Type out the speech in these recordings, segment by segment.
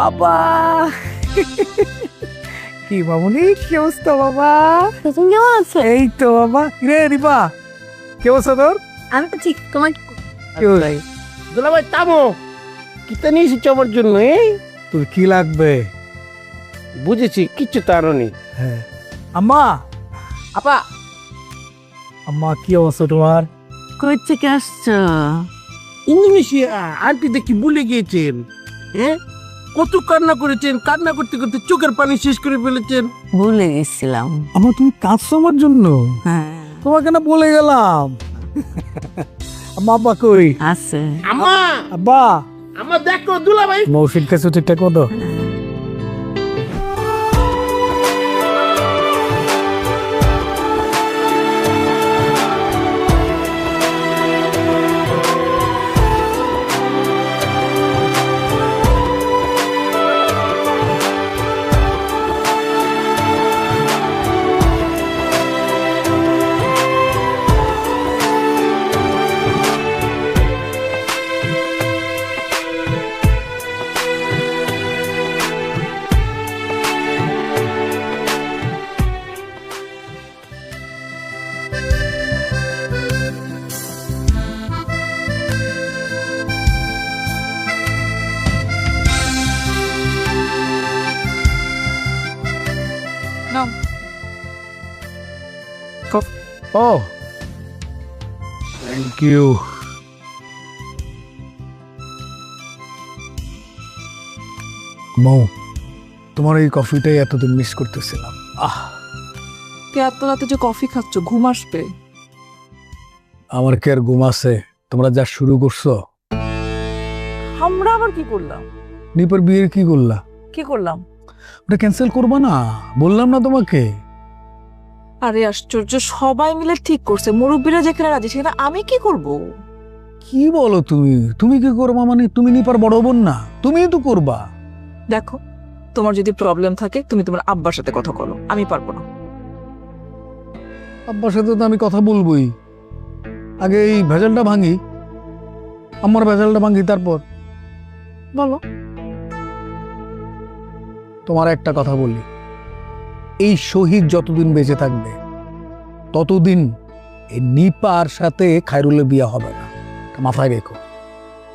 বাবা কি মামুনি, কি অবস্থা বাবা? তুমি কেমন আছো? এই তো বাবা। রে রিপা, কি অবস্থা তোর? আমি তো ঠিক। তোমার কি হলো? দুলাভাই থামো, কিতা নিয়ে এসেছো আমার জন্য? তোর কি লাগবে? বুঝেছি, কিচ্ছু তার নেই। হ্যাঁ আম্মা, আপা, আম্মা কি অবস্থা তোমার? কই থেকে আসছো? ইন্দোনেশিয়া। আন্টি দেখি ভুলে গিয়েছেন। হ্যাঁ, কত কান্না করেছেন, কান্না করতে করতে চোখের পানি শেষ করে ফেলেছেন। ভুলে গেছিলাম। আম্মা তুমি কাঁদছো আমার জন্য? হ্যাঁ তোমাকে না বলে গেলাম। আম্মা আব্বা কই? আছে। আম্মা, আব্বা আমার দেখো দুলাভাই। মৌসিক কাছে ঠিকঠাক মতো? ও থ্যাংক ইউ। মৌ, তোমার এই কফিটাই এতদিন মিস করতেছিলাম। এত রাতে যে কফি খাচ্ছ, ঘুম আসবে? আমার কি আর ঘুম আছে? তোমরা যা শুরু করছো। আমরা আবার কি করলাম? নিপার বিয়ের কি করলা? কি করলাম? ওটা ক্যান্সেল করবা না? বললাম না তোমাকে? আরে আশ্চর্য, সবাই মিলে ঠিক করছে, মুরব্বীরা যেখানে রাজি সেখানে আমি কি করব? কি বলো তুমি? তুমি কি করবা মানে? তুমি নিপার বড় বোন না? তুমিই তো করবা। দেখো, তোমার যদি প্রবলেম থাকে তুমি তোমার আব্বার সাথে কথা বলো, আমি পারবো না। আব্বার সাথে তো আমি কথা বলবোই। আগে এই ভেজালটা ভাঙি, আমার ভেজালটা ভাঙি, তারপর বলো। তোমার একটা কথা বলি, এই শহীদ যতদিন বেঁচে থাকবে ততদিন এই নিপার সাথে খায়রুলের বিয়ে হবে না, এটা মাথায় রেখো।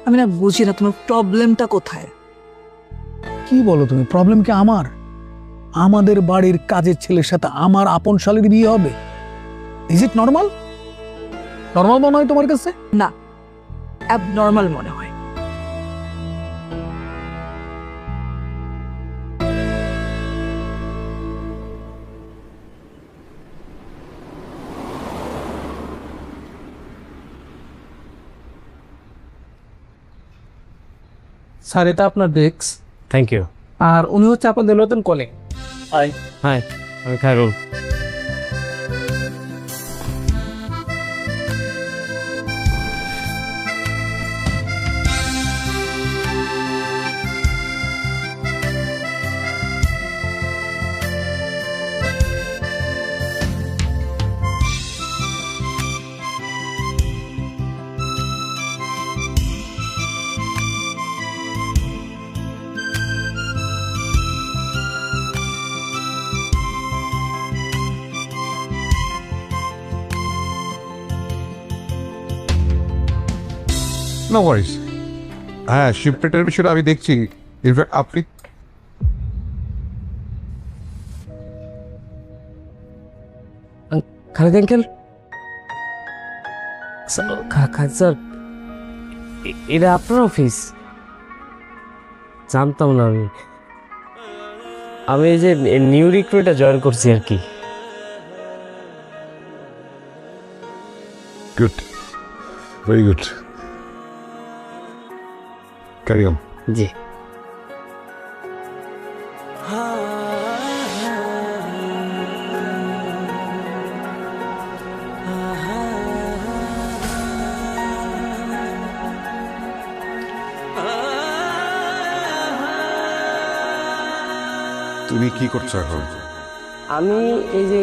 আমি না বুঝি না তোমার প্রবলেমটা কোথায়। কি বলো তুমি? প্রবলেম কি আমার? আমাদের বাড়ির কাজের ছেলের সাথে আমার আপন শালীর বিয়ে হবে? Is it normal? নর্মাল মনে হয় তোমার কাছে? না, অ্যাবনর্মাল মনে হয়। স্যার, এটা আপনার ডেস্ক। Thank you. আর উনি হচ্ছে আপনাদের নতুন কলিগ। হাই, আমি খায়রুল। নো ওয়ারিস। হ্যাঁ, শিপমেন্টের বিষয়টা আমি দেখছি। ইনফ্যাক্ট আপনি খালেদ আঙ্কেল, স্যার, এটা আপনার অফিস? জানতাম না আমি। আমি এই যে নিউ রিক্রুটে জয়েন করছি আর কি। Good, very good. Carry on. জি। তুমি কি করছো এখন? আমি এই যে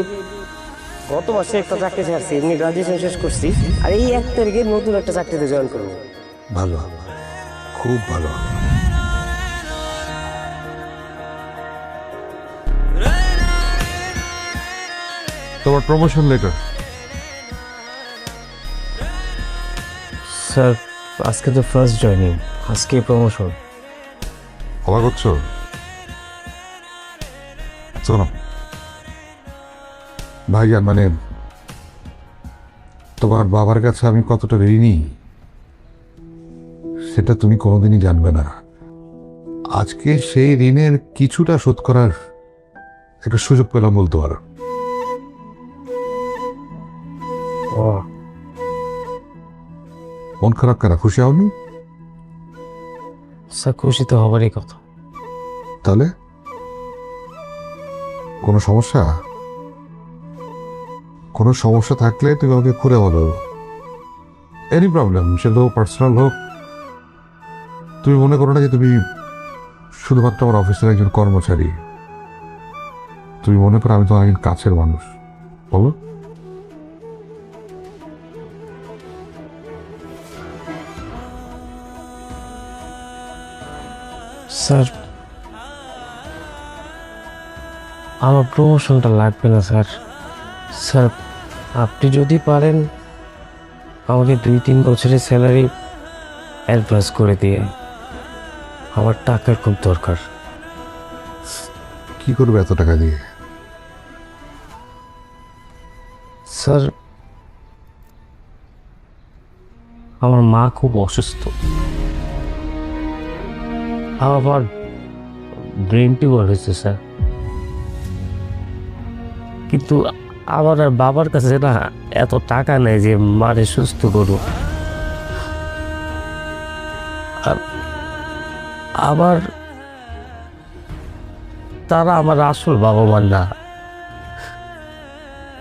গত মাসে একটা চাকরি ছাড়ছি, এমনি গ্রাজুয়েশন শেষ করছি, আর এই 1 তারিখে নতুন একটা চাকরিতে জয়েন করবো। ভালো, খুব ভালো। তোমার প্রমোশন লেটার। স্যার আজকে তো ফার্স্ট জয়েনিং, আজকে প্রমোশন। অবাক হচ্ছ? শোনো ভাইয়া, মানে তোমার বাবার কাছে আমি কতটা ঋণী সেটা তুমি কোনোদিনই জানবে না। আজকে সেই ঋণের কিছুটা শোধ করার একটা সুযোগ পেলাম বলতে পারো। ও মন খারাপ কেন? খুশি হওনি? স্যার খুশি তো হবারই কথা। তাহলে কোনো সমস্যা? কোনো সমস্যা থাকলে তুমি আমাকে খুলে বলো। এনি প্রবলেম, সেটা পার্সোনাল হোক। তুমি মনে করো না যে তুমি শুধুমাত্র আমার অফিসের একজন কর্মচারী। তুমি মনে করো আমি তো একজন কাছের মানুষ। বলো। স্যার আমার প্রমোশনটা লাগবে না স্যার। স্যার আপনি যদি পারেন আমাকে 2-3 বছরের স্যালারি অ্যাডভান্স করে দিয়ে, আমার টাকার খুব দরকার। কি করবে এত টাকা দিয়ে? স্যার আমার মা খুব অসুস্থ, আমার ব্রেন টিউমার হয়েছে স্যার। কিন্তু আমার আর বাবার কাছে না এত টাকা নেই যে মারে সুস্থ করব। আবার তারা আমার আসল বাবা মা না,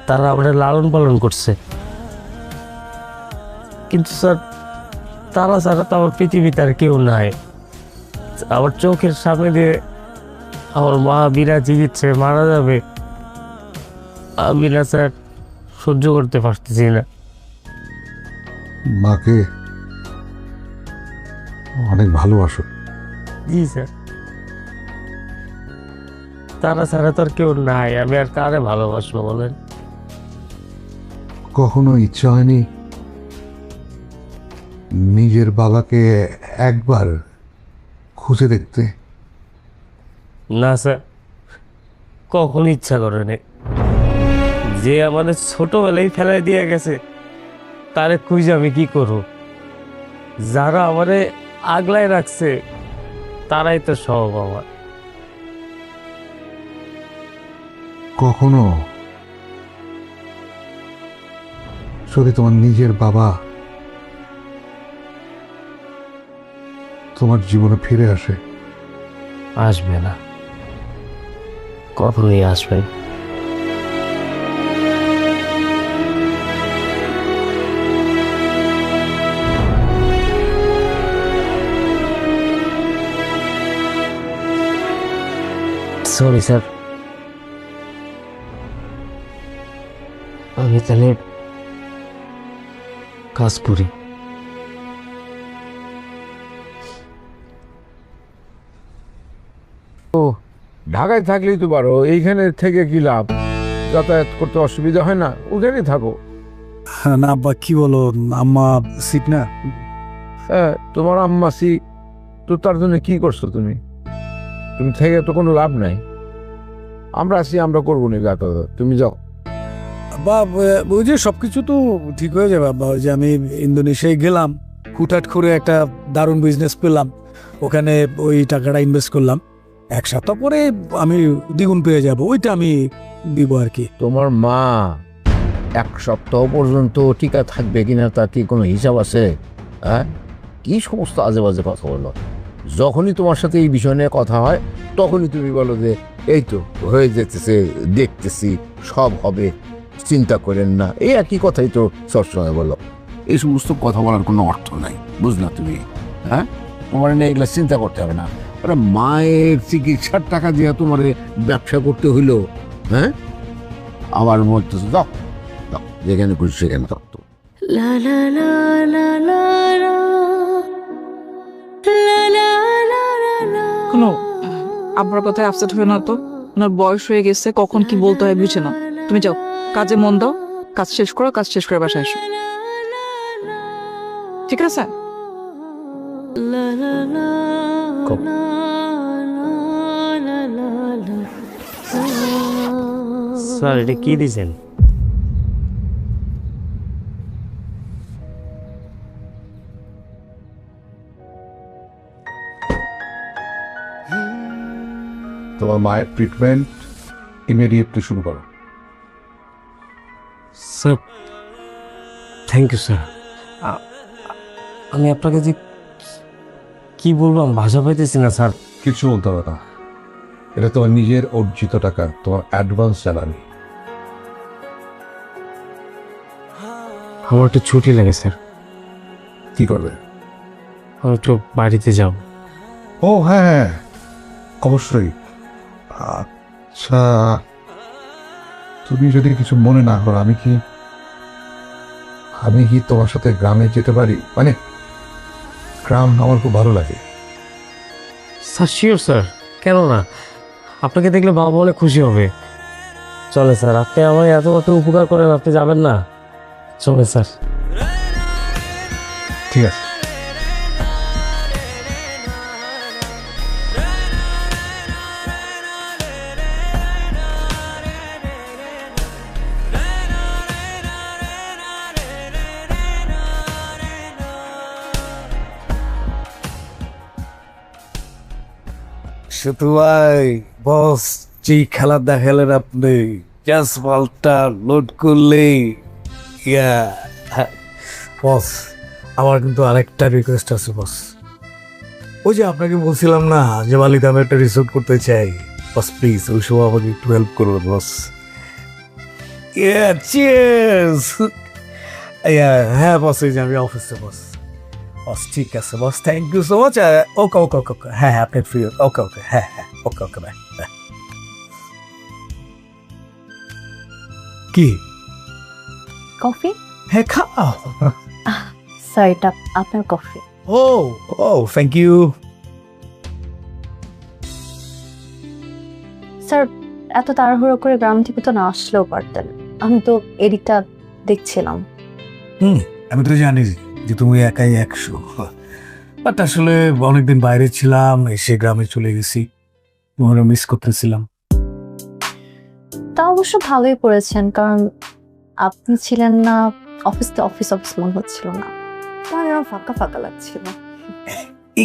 তারা আমাদের লালন পালন করছে। কিন্তু স্যার তারা ছাড়া তো আমার পৃথিবীতে আর কেউ নাই। আমার চোখের সামনে দিয়ে আমার মা বিনা চিকিৎসায় মারা যাবে, আমি না স্যার সহ্য করতে পারতেছি না। মাকে অনেক ভালোবাসো। জি স্যার, তারা ছাড়া তো আর কেউ নাই, আমি আর কারে ভালোবাসবো বলেন? কখনো ইচ্ছা হয়নি নিজের বাবাকে একবার খুঁজে দেখতে? না স্যার, কখন ইচ্ছা করেনি। যে আমাদের ছোটবেলায় ফেলাই দিয়ে গেছে তারে খুঁজে আমি কি করব? যারা আমারে আগলায় রাখছে তারাই তো সব আমার। কখনো যদি তোমার নিজের বাবা তোমার জীবনে ফিরে আসে? আসবে না, কখনোই আসবে না। সরি স্যার, আমি তাহলে কাজ করি। ঢাকায় থাকলেই তো পারো, এইখানে থেকে কি লাভ? যাতায়াত করতে অসুবিধা হয় না? ওখানেই থাকো। না আব্বা, কি বলো, আম্মা সিক না। হ্যাঁ, তোমার আম্মাসি তো, তার জন্য কি করছো তুমি? তুমি থেকে তো কোনো লাভ নাই। আমরা আছি, আমরা করবো না যাতায়াত, তুমি যাও। বা ওই যে সবকিছু তো ঠিক হয়ে যাবে আব্বা। ওই যে আমি ইন্দোনেশিয়ায় গেলাম, হুটহাট করে একটা দারুণ বিজনেস পেলাম, ওখানে ওই টাকাটা ইনভেস্ট করলাম, 1 সপ্তাহ পরে আমি দ্বিগুণ পেয়ে যাব, ওইটা আমি দিব আর কি। তোমার মা 1 সপ্তাহ পর্যন্ত টিকা থাকবে কিনা তার কি কোনো হিসাব আছে? হ্যাঁ, কি সমস্ত আজে বাজে কথা বলো। যখনই তোমার সাথে এই বিষয় নিয়ে কথা হয় তখনই তুমি বলো যে এই তো হয়ে যেতেছে, দেখতেছি, সব হবে, চিন্তা করেন না। এই একই কথাই তো সবসময় বলো। এই সমস্ত কথা বলার কোনো অর্থ নাই, বুঝলা তুমি? হ্যাঁ, তোমার নিয়ে এগুলো চিন্তা করতে হবে না। ওরা মায়ের চিকিৎসার টাকা দিয়ে তোমার ব্যবসা করতে হইলো? হ্যাঁ, আবার বলতেছো যাও যাও, যেখানে খুশি সেখানে থাকতো। লা লা লা লা লা লা লা লা লা লা লা। কোনো আব্বার কথায় আপসেট হয়ে না তো, ওনার বয়স হয়ে গেছে, কখন কি বলতে হয় বুঝে না। তুমি যাও। কাজে মন দাও, কাজ শেষ করো, কাজ শেষ করে বাসায় এসো, ঠিক আছে? স্যার এটা কি দিছেন? তোমার মায়ের ট্রিটমেন্ট ইমিডিয়েটলি শুরু করো। Sir thank you sir. আমি আপনাকে যে কি বলবো আমি ভাষা পাইতেছি না স্যার। কিছু বলতে হবে না, এটা তোমার নিজের অর্জিত টাকা, তোমার অ্যাডভান্স জ্বালানি। আমার একটু ছুটি লাগে স্যার, কি করবে? আমি একটু বাড়িতে যাব। ও হ্যাঁ হ্যাঁ, অবশ্যই। আচ্ছা, তুমি যদি কিছু মনে না করো, আমি কি তোমার সাথে গ্রামে যেতে পারি? মানে গ্রাম আমার খুব ভালো লাগে। স্যার শিওর স্যার, কেন না? আপনাকে দেখলে বাবা অনেক খুশি হবে। চলে স্যার, আপনি আমার এত উপকার করেন, আপনি যাবেন না? চলে স্যার। ঠিক আছে। শুধু ভাই বস যে খেলা দেখালেন আপনি, জাস্ট বলটা লোড করলেই ইয়া। বস আমার কিন্তু আরেকটা রিকোয়েস্ট আছে বস। ওই যে আপনাকে বলছিলাম না যে বালিতে আমি একটা রিসোর্ট করতে চাই, বস প্লিজ ওই সময় আমাকে একটু হেল্প করুন বস। ইয়া চিয়ার্স। ইয়া হ্যাঁ বস, এই যে আমি অফিসে বস। বস ঠিক আছে বস, থ্যাংক ইউ সো মাচ। ওকে ওকে ওকে ওকে, হ্যাঁ হ্যাঁ আপনি ফ্রি। ওকে ওকে, হ্যাঁ হ্যাঁ, ওকে ওকে বাই। কি কফি? হ্যাঁ খাও। স্যার এটা আপনার কফি। ও ও থ্যাংক ইউ। স্যার এত তাড়াহুড়ো করে গ্রাম থেকে তো না আসলেও পারতেন, আমি তো এদিকটা দেখছিলাম। আমি তো জানি যে তুমি একাই 100, বাট আসলে অনেকদিন বাইরে ছিলাম, এসে গ্রামে চলে গেছি, তোমার মিস করতেছিলাম। তা অবশ্য ভালোই করেছেন, কারণ আপনি ছিলেন না, অফিসে অফিস অফিস মনে হচ্ছিল না, তাই আমার ফাঁকা ফাঁকা লাগছিল।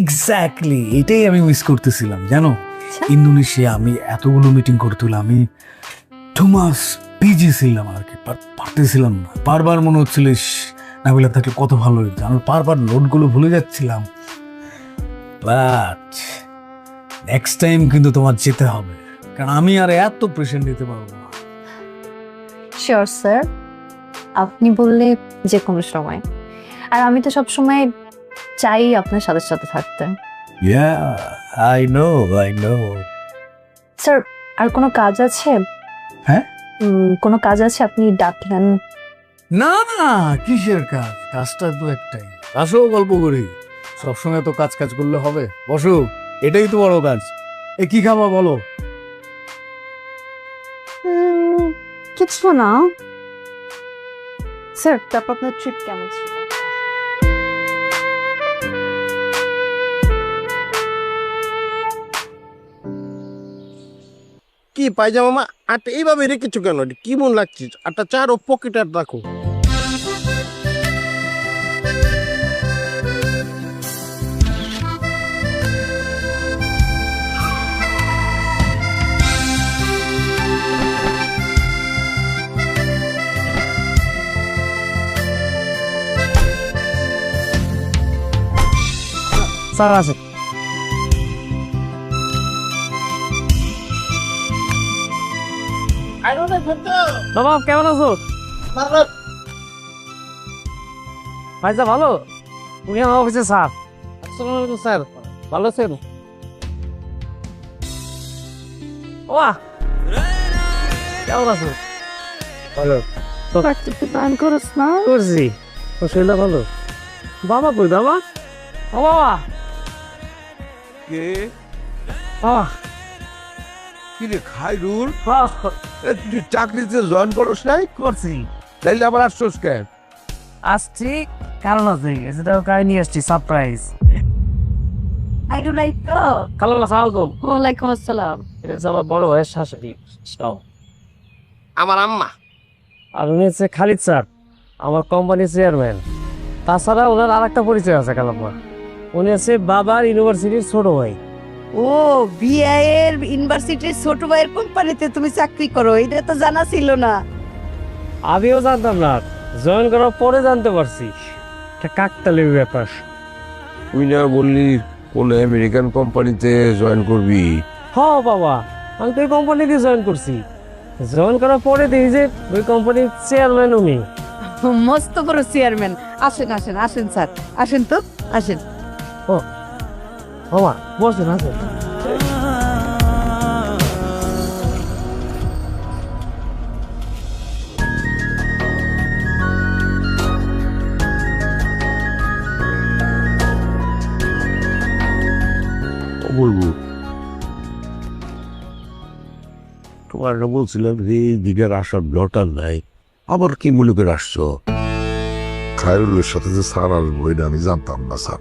এক্স্যাক্টলি এটাই আমি মিস করতেছিলাম জানো। আচ্ছা। ইন্দোনেশিয়া আমি এতগুলো মিটিং করতেছিলাম, আমি 2 মাস বিজি ছিলাম আর কি, পারতেছিলাম না। বারবার মনে হচ্ছিল না বলে থাকলে কত ভালো হইতো, আমি বারবার নোটগুলো ভুলে যাচ্ছিলাম। বাট নেক্সট টাইম কিন্তু তোমার যেতে হবে, কারণ আমি আর এত প্রেশার নিতে পারবো না। শিওর স্যার, আপনি বললে যে কোনো সময়, আর আমি তো সব সময় চাই আপনার সাথে সাথে থাকতে। Yeah I know. স্যার আর কোনো কাজ আছে? হ্যাঁ? কোনো কাজ আছে আপনি ডাকলেন? না না, কিসের কাজ? কাজটা তো একটাই, আসো গল্প করি। সবসময় তো কাজ কাজ করলে হবে? বসো, এটাই তো বড় কাজ। এ কি খাবা বলো? কিছু না। স্যার তারপর আপনার ট্রিপ কেমন ছিল? কি পায়জামা মা আটটা এইভাবে রেখেছো কেন? কি মন লাগছে? আটটা চার ও পকেট আর রাখো। স্যার আছে। বাবা কেমন আছো? ভাইজা ভালো? উনি আমার অফিসে স্যার। আসসালামু আলাইকুম স্যার, ভালো আছেন? ওয়া কেমন আছো? ভালো। প্ল্যান করছ না? করছি। শরীরটা ভালো? বাবা কই বাবা? ও বাবা। বাবা কি রে খাইরুল তুই চাকরিতে জয়েন করস নাই? করছি তাইলে আবার আসছোস কেন? আসছি কারণ আছে সেটাও কাই নিয়ে আসছি সারপ্রাইজ। কালো সালাম ওয়ালাইকুম আসসালাম। এটা হচ্ছে আমার বড় ভাইয়ের শাশুড়ি আমার আম্মা। আর উনি হচ্ছে খালিদ স্যার, আমার কোম্পানির চেয়ারম্যান। তাছাড়া ওনার আর একটা পরিচয় আছে কালাম্মা, উনি হচ্ছে বাবার ইউনিভার্সিটির ছোট ভাই। ও বিআইয়ের ইউনিভার্সিটির ছোট ভাইয়ের কোম্পানিতে তুমি চাকরি করো, এটা তো জানা ছিল না। আমিও জানতাম না, জয়েন করার পরে জানতে পারছি। একটা কাকতালীয় ব্যাপার। তুই না বললি কোন আমেরিকান কোম্পানিতে জয়েন করবি? হ বাবা, আমি তো ওই কোম্পানিতে জয়েন করছি। জয়েন করার পরে দেখি যে ওই কোম্পানির চেয়ারম্যান উনি। মস্ত বড় চেয়ারম্যান। আসেন আসেন আসেন স্যার, আসেন তো আসেন। বাবা বসেন, আসেন। বলবো তোমার বলছিলাম যে এই দিকের আসার ব্লটার নাই, আবার কি মনে করে আসছো? খায়রুলের সাথে যে স্যার আসবো এটা আমি জানতাম না স্যার,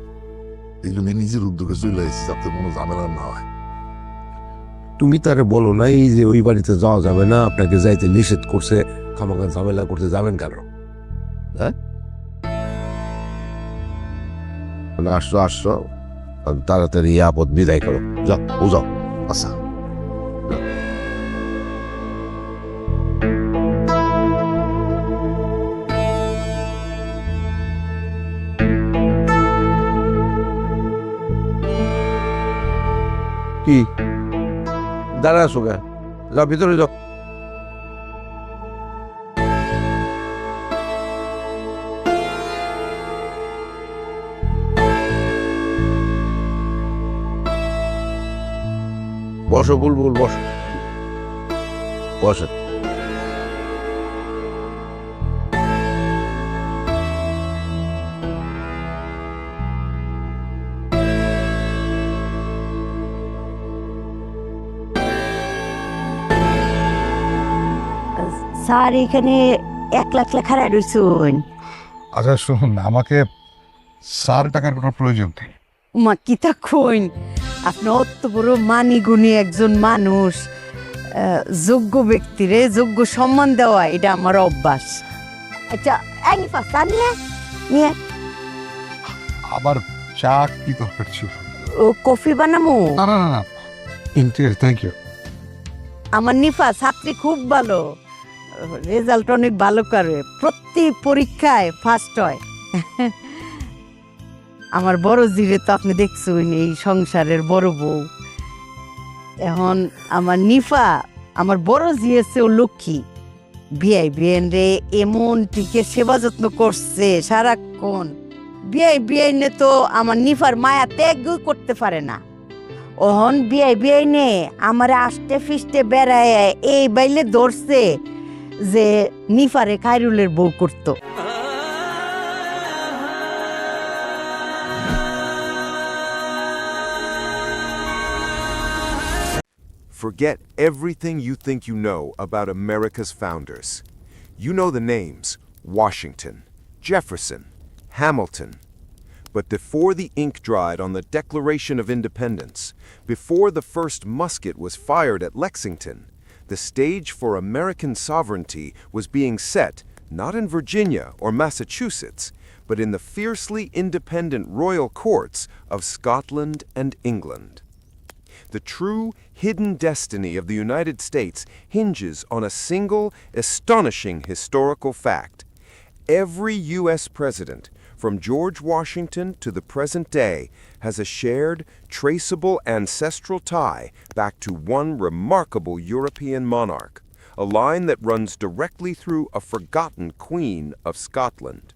এই জন্য নিজের উদ্যোগে চলে এসেছি যাতে কোনো ঝামেলা না হয়। তুমি তারে বলো না এই যে ওই বাড়িতে যাওয়া যাবে না, আপনাকে যাইতে নিষেধ করছে, খামাখা ঝামেলা করতে যাবেন কেন? হ্যাঁ আসছো আসছো, তাড়াতাড়ি আপদ বিদায় করো, যাও ও যাও। আচ্ছা কি দাঁড়া আসো গা, যাও ভিতরে যাও। বসো বুলবুল, বসো বসো। স্যার এখানে 1 লাখ লেখা রয়েছেন। আচ্ছা শুনুন, আমাকে স্যার টাকার কোনো প্রয়োজন নেই। মা কিতা কইন, আপনি অত বড় মানি গুণী একজন মানুষ, যোগ্য ব্যক্তিরে যোগ্য সম্মান দেওয়া এটা আমার অভ্যাস। আচ্ছা আনিফা চা নিয়ে আবার চা কি দরকার ছিল? ও কফি বানামো? না না না না, থ্যাংক ইউ। আমার নিফা ছাত্রী খুব ভালো, রেজাল্ট অনেক ভালো করে, প্রতি পরীক্ষায় ফার্স্ট হয়। আমার বড় জিরে তো আপনি দেখছেন, এই সংসারের বড় বউ। এখন আমার নিফা আমার বড় জিয়েছে ও লক্ষ্মী, বিয়াই বিয়েন রে এমন টিকে সেবা যত্ন করছে সারাক্ষণ। বিয়াই নে তো আমার নিফার মায়া ত্যাগ করতে পারে না। ওহন বিয়াই নে আমার আষ্টে ফিস্টে বেড়ায় এই বাইলে ধরছে যে নিফারে খায়রুলের বউ করতো। Forget everything you think you know about America's founders. You know the names Washington, Jefferson, Hamilton. But before the ink dried on the Declaration of Independence, before the first musket was fired at Lexington, the stage for American sovereignty was being set not in Virginia or Massachusetts, but in the fiercely independent royal courts of Scotland and England. The true hidden destiny of the United States hinges on a single astonishing historical fact. Every U.S. president, from George Washington to the present day, has a shared, traceable ancestral tie back to one remarkable European monarch, a line that runs directly through a forgotten Queen of Scotland.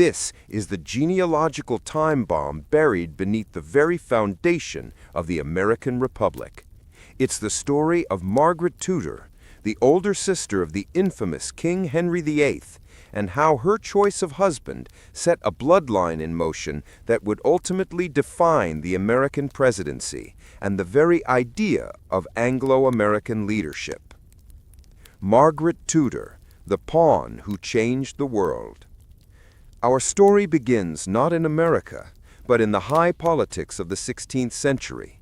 This is the genealogical time bomb buried beneath the very foundation of the American Republic. It's the story of Margaret Tudor, the older sister of the infamous King Henry VIII, and how her choice of husband set a bloodline in motion that would ultimately define the American presidency and the very idea of Anglo-American leadership. Margaret Tudor, the pawn who changed the world. Our story begins not in America, but in the high politics of the 16th century.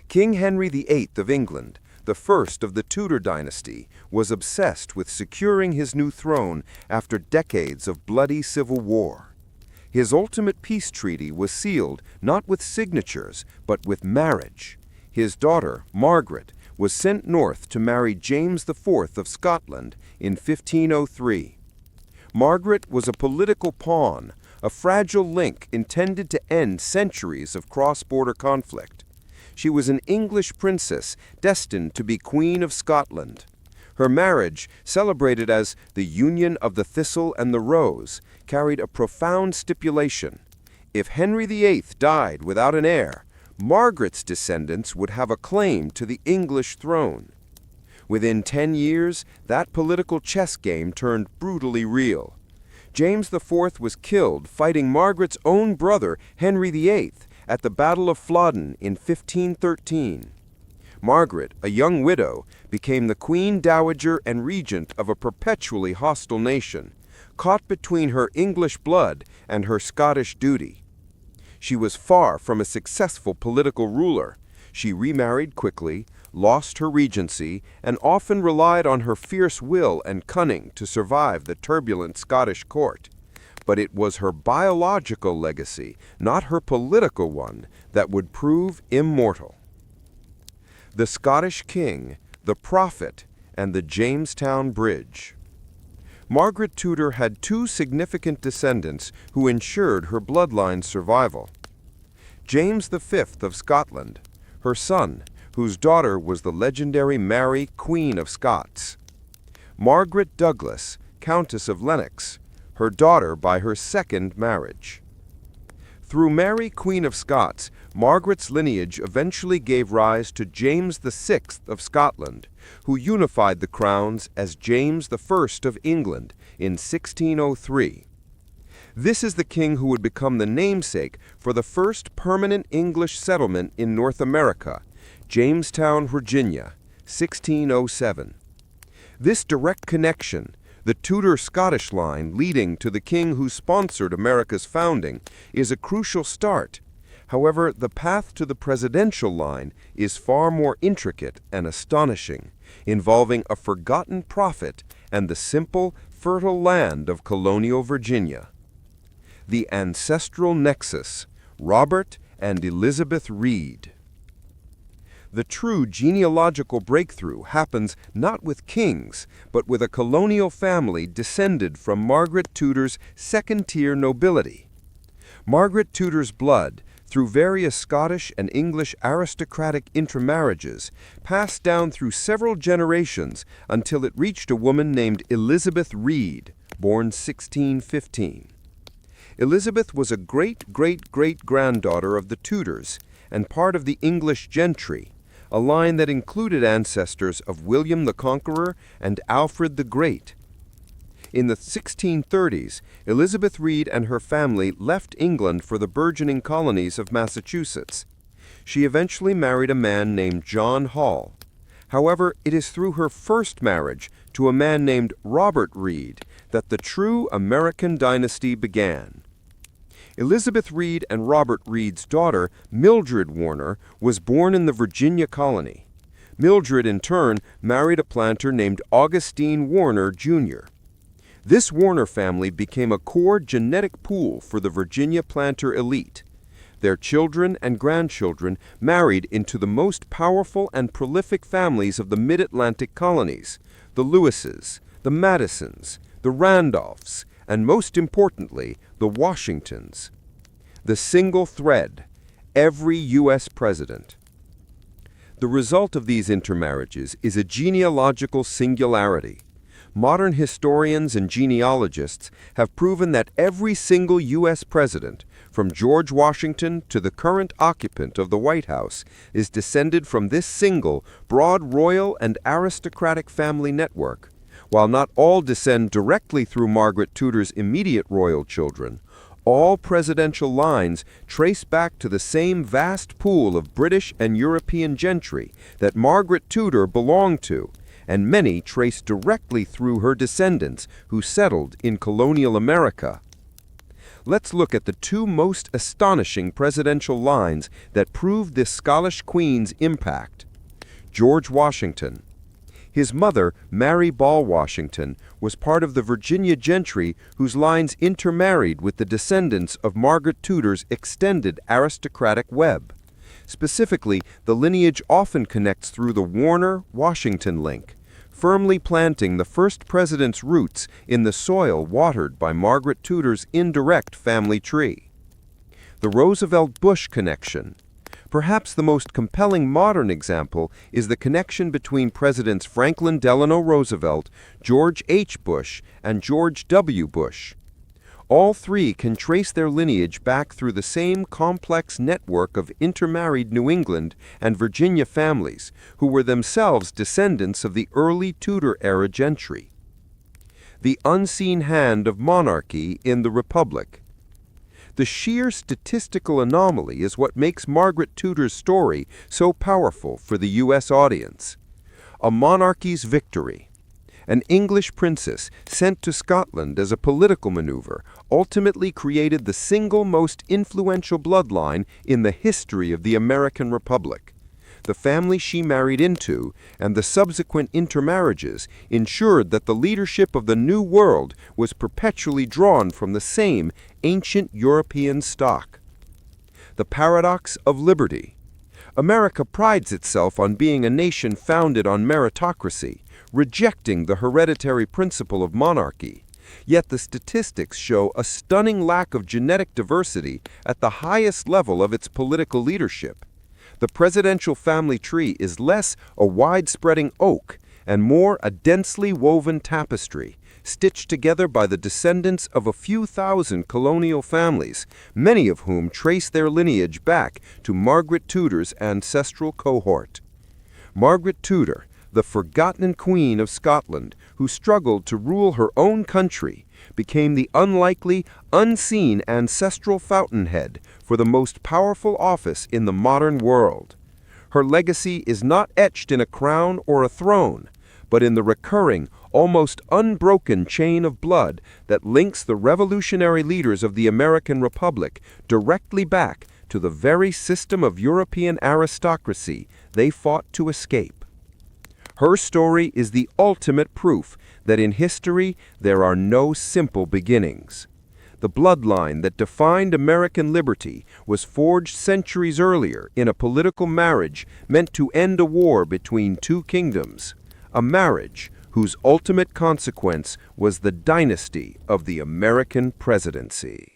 King Henry VIII of England, the first of the Tudor dynasty, was obsessed with securing his new throne after decades of bloody civil war. His ultimate peace treaty was sealed not with signatures, but with marriage. His daughter, Margaret, was sent north to marry James IV of Scotland in 1503. Margaret was a political pawn, a fragile link intended to end centuries of cross-border conflict. She was an English princess destined to be Queen of Scotland. Her marriage, celebrated as the Union of the Thistle and the Rose, carried a profound stipulation. If Henry VIII died without an heir, Margaret's descendants would have a claim to the English throne. Within 10 years, that political chess game turned brutally real. James IV was killed fighting Margaret's own brother, Henry VIII, at the Battle of Flodden in 1513. Margaret, a young widow, became the Queen Dowager and regent of a perpetually hostile nation, caught between her English blood and her Scottish duty. She was far from a successful political ruler. She remarried quickly, lost her regency, and often relied on her fierce will and cunning to survive the turbulent Scottish court. But it was her biological legacy, not her political one, that would prove immortal. The Scottish King, the Prophet, and the Jamestown Bridge. Margaret Tudor had two significant descendants who ensured her bloodline's survival. James V of Scotland, her son, whose daughter was the legendary Mary, Queen of Scots. Margaret Douglas, Countess of Lennox, her daughter by her second marriage. Through Mary, Queen of Scots, Margaret's lineage eventually gave rise to James VI of Scotland, who unified the crowns as James I of England in 1603. This is the king who would become the namesake for the first permanent English settlement in North America, Jamestown, Virginia, 1607. This direct connection, the Tudor-Scottish line leading to the king who sponsored America's founding, is a crucial start. However, the path to the presidential line is far more intricate and astonishing, involving a forgotten prophet and the simple, fertile land of colonial Virginia. The ancestral nexus, Robert and Elizabeth Reed. The true genealogical breakthrough happens not with kings, but with a colonial family descended from Margaret Tudor's second-tier nobility. Margaret Tudor's blood, through various Scottish and English aristocratic intermarriages, passed down through several generations until it reached a woman named Elizabeth Reed, born 1615. Elizabeth was a great-great-great-granddaughter of the Tudors and part of the English gentry, a line that included ancestors of William the Conqueror and Alfred the Great. In the 1630s, Elizabeth Reed and her family left England for the burgeoning colonies of Massachusetts. She eventually married a man named John Hall. However, it is through her first marriage to a man named Robert Reed that the true American dynasty began. Elizabeth Reed and Robert Reed's daughter, Mildred Warner, was born in the Virginia colony. Mildred, in turn, married a planter named Augustine Warner, Jr. This Warner family became a core genetic pool for the Virginia planter elite. Their children and grandchildren married into the most powerful and prolific families of the mid-Atlantic colonies, the Lewises, the Madisons, the Randolphs, and most importantly, the Washingtons. The single thread, every U.S. president. The result of these intermarriages is a genealogical singularity. Modern historians and genealogists have proven that every single U.S. president, from George Washington to the current occupant of the White House, is descended from this single, broad royal and aristocratic family network, While not all descend directly through Margaret Tudor's immediate royal children, all presidential lines trace back to the same vast pool of British and European gentry that Margaret Tudor belonged to, and many trace directly through her descendants who settled in colonial America. Let's look at the two most astonishing presidential lines that prove this Scottish queen's impact. George Washington. His mother, Mary Ball Washington, was part of the Virginia gentry whose lines intermarried with the descendants of Margaret Tudor's extended aristocratic web. Specifically, the lineage often connects through the Warner-Washington link, firmly planting the first president's roots in the soil watered by Margaret Tudor's indirect family tree. The Roosevelt-Bush connection. Perhaps the most compelling modern example is the connection between Presidents Franklin Delano Roosevelt, George H. Bush, and George W. Bush. All three can trace their lineage back through the same complex network of intermarried New England and Virginia families, who were themselves descendants of the early Tudor-era gentry. The unseen hand of monarchy in the Republic. The sheer statistical anomaly is what makes Margaret Tudor's story so powerful for the U.S. audience. A monarchy's victory. An English princess sent to Scotland as a political maneuver ultimately created the single most influential bloodline in the history of the American Republic. The family she married into and the subsequent intermarriages ensured that the leadership of the New World was perpetually drawn from the same ancient European stock. The paradox of liberty. America prides itself on being a nation founded on meritocracy, rejecting the hereditary principle of monarchy. Yet the statistics show a stunning lack of genetic diversity at the highest level of its political leadership. The presidential family tree is less a wide-spreading oak and more a densely woven tapestry, stitched together by the descendants of a few thousand colonial families, many of whom trace their lineage back to Margaret Tudor's ancestral cohort. Margaret Tudor, the forgotten queen of Scotland, who struggled to rule her own country, became the unlikely, unseen ancestral fountainhead for the most powerful office in the modern world. Her legacy is not etched in a crown or a throne, but in the recurring, almost unbroken chain of blood that links the revolutionary leaders of the American Republic directly back to the very system of European aristocracy they fought to escape. Her story is the ultimate proof that in history there are no simple beginnings. The bloodline that defined American liberty was forged centuries earlier in a political marriage meant to end a war between two kingdoms, a marriage whose ultimate consequence was the dynasty of the American presidency.